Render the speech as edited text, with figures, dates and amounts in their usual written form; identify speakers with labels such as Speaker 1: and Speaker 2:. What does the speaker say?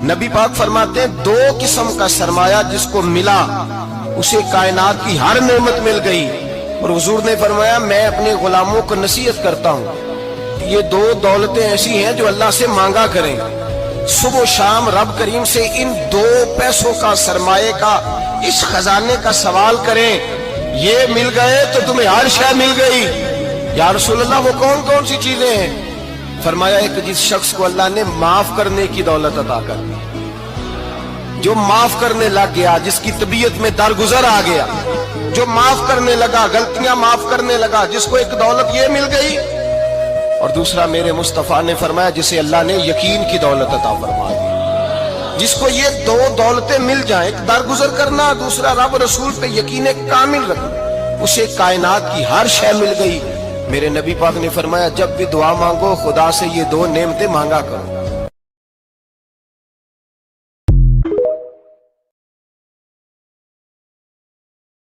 Speaker 1: नबी पाक फरमाते हैं, दो किस्म का सरमाया जिसको मिला उसे कायनात की हर नेमत मिल गई। और हुजूर ने फरमाया, मैं अपने गुलामों को नसीहत करता हूँ, ये दो दौलतें ऐसी हैं जो अल्लाह से मांगा करें। सुबह शाम रब करीम से इन दो पैसों का, सरमाए का, इस खजाने का सवाल करें। ये मिल गए तो तुम्हें हर शय मिल गई। या रसूलल्लाह, वो कौन कौन सी चीजें हैं? फरमाया, एक जिस शख्स को अल्लाह ने माफ करने की दौलत अता कर दी, जो माफ करने लग गया, जिसकी तबीयत में दरगुजर आ गया, जो माफ करने लगा, गलतियां माफ करने लगा, जिसको एक दौलत ये मिल गई। और दूसरा मेरे मुस्तफा ने फरमाया, जिसे अल्लाह ने यकीन की दौलत अता फरमा दी। जिसको ये दो दौलतें मिल जाएं, एक दरगुजर करना, दूसरा रब रसूल पे यकीन कामिल रखना, उसे कायनात की हर शय मिल गई। मेरे नबी पाक ने फरमाया, जब भी दुआ मांगो खुदा से ये दो नेमतें मांगा करो।